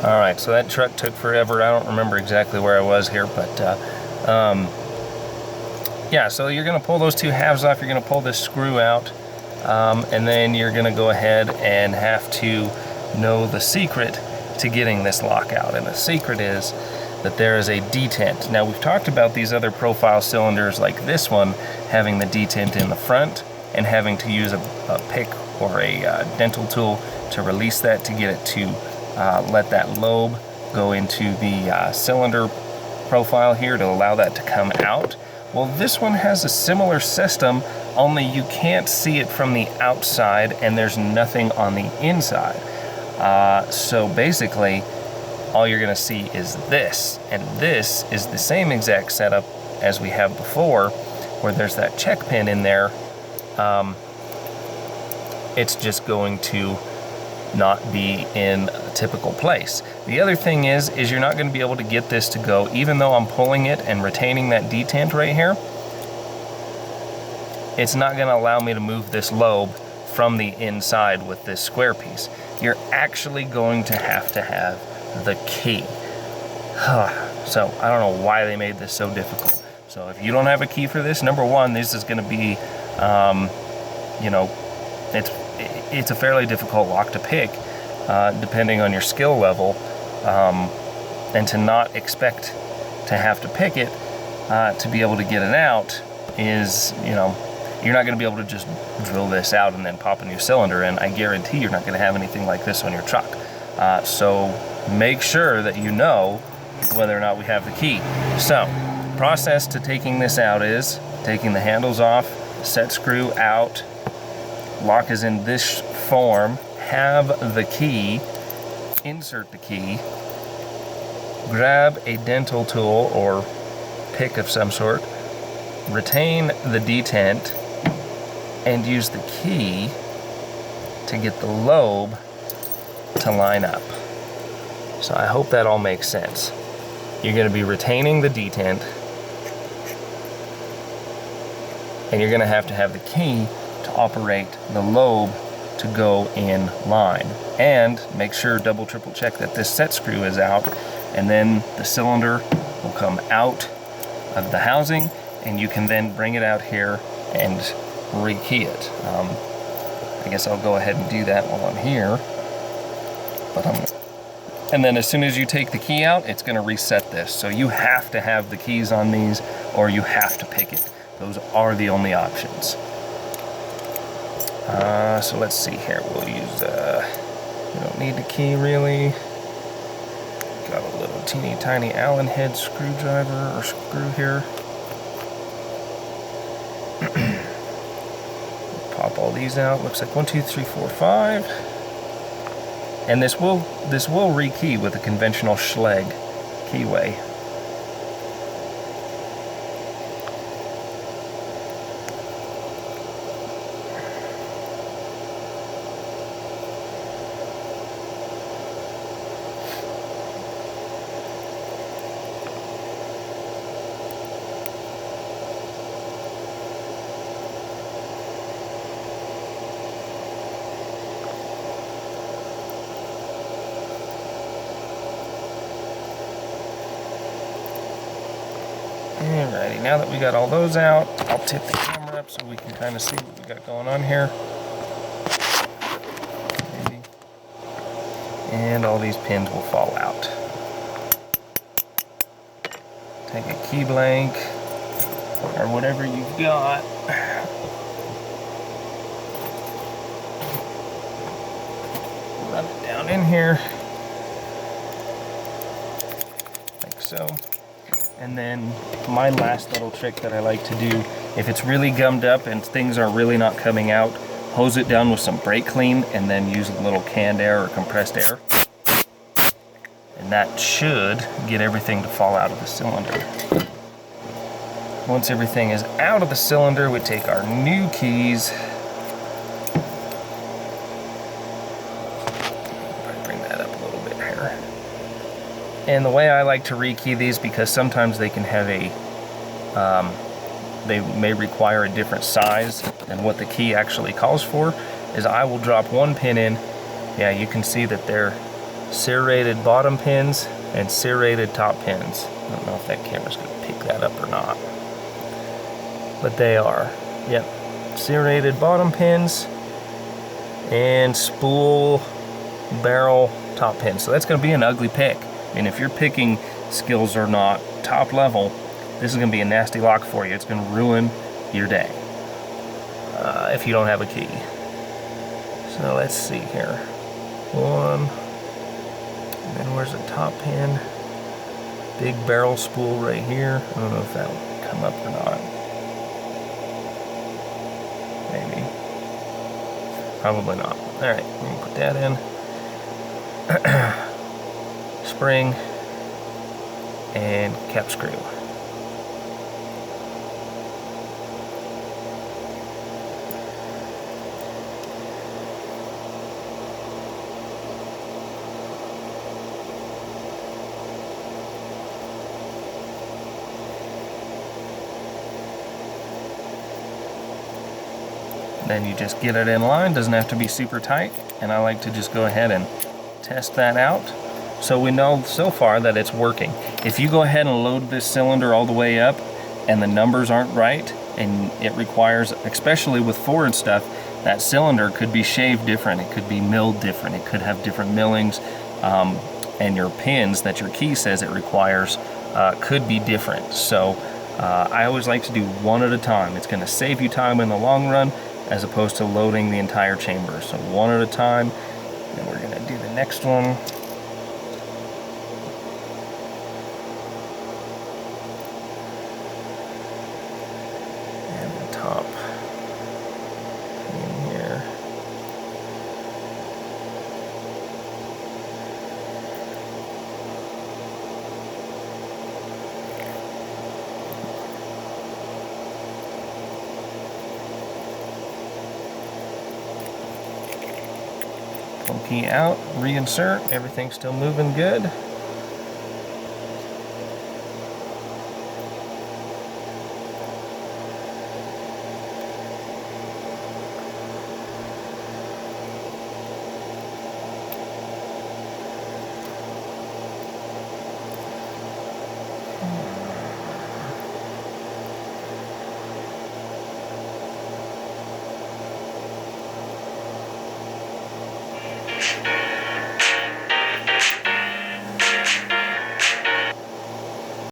Alright, so that truck took forever. I don't remember exactly where I was here, but yeah, so you're going to pull those two halves off, you're going to pull this screw out, and then you're going to go ahead and have to know the secret to getting this lock out. And the secret is that there is a detent. Now, we've talked about these other profile cylinders like this one having the detent in the front and having to use a pick or a dental tool to release that to get it to let that lobe go into the cylinder profile here to allow that to come out. Well, this one has a similar system, only you can't see it from the outside and there's nothing on the inside. So basically, all you're gonna see is this, and this is the same exact setup as we have before, where there's that check pin in there. It's just going to not be in a typical place. The other thing is you're not gonna be able to get this to go, even though I'm pulling it and retaining that detent right here, it's not gonna allow me to move this lobe from the inside with this square piece. You're actually going to have the key. So I don't know why they made this so difficult. So if you don't have a key for this, number one, this is gonna be, you know, it's a fairly difficult lock to pick, depending on your skill level, and to not expect to have to pick it to be able to get it out is, you know, you're not going to be able to just drill this out and then pop a new cylinder in. I guarantee you're not going to have anything like this on your truck. So make sure that you know whether or not we have the key. So, process to taking this out is taking the handles off, set screw out, lock is in this form, have the key, insert the key, grab a dental tool or pick of some sort, retain the detent, and use the key to get the lobe to line up. So I hope that all makes sense. You're going to be retaining the detent, and you're going to have the key to operate the lobe to go in line. And make sure, double, triple check that this set screw is out, and then the cylinder will come out of the housing, and you can then bring it out here and rekey it. I guess I'll go ahead and do that while I'm here. And then as soon as you take the key out, it's going to reset this. So you have to have the keys on these, or you have to pick it. Those are the only options. So let's see here. We'll use, we don't need the key really. Got a little teeny tiny Allen head screwdriver or screw here. Pop all these out. Looks like 1, 2, 3, 4, 5. And this will rekey with a conventional Schlage keyway. Alrighty, now that we got all those out, I'll tip the camera up so we can kind of see what we got going on here. Maybe. And all these pins will fall out. Take a key blank or whatever you've got. Run it down in here. Like so. And then my last little trick that I like to do, if it's really gummed up and things are really not coming out, hose it down with some brake clean and then use a little canned air or compressed air. And that should get everything to fall out of the cylinder. Once everything is out of the cylinder, we take our new keys. Bring that up a little bit here. And the way I like to rekey these, because sometimes they can have they may require a different size than what the key actually calls for, is I will drop one pin in. Yeah, you can see that they're serrated bottom pins and serrated top pins. I don't know if that camera's going to pick that up or not, but they are. Yep, serrated bottom pins and spool barrel top pins. So that's going to be an ugly pick. And if your picking skills are not top level, this is going to be a nasty lock for you. It's going to ruin your day if you don't have a key. So let's see here. One, and then where's the top pin? Big barrel spool right here. I don't know if that will come up or not. Maybe. Probably not. All right, we're gonna put that in. Spring and cap screw. Then you just get it in line, doesn't have to be super tight, and I like to just go ahead and test that out. So we know so far that it's working. If you go ahead and load this cylinder all the way up and the numbers aren't right, and it requires, especially with Ford stuff, that cylinder could be shaved different, it could be milled different, it could have different millings, and your pins that your key says it requires could be different. So I always like to do one at a time. It's going to save you time in the long run, as opposed to loading the entire chamber. So one at a time, and we're gonna do the next one. And the top in here. Pull key out, reinsert, everything's still moving good.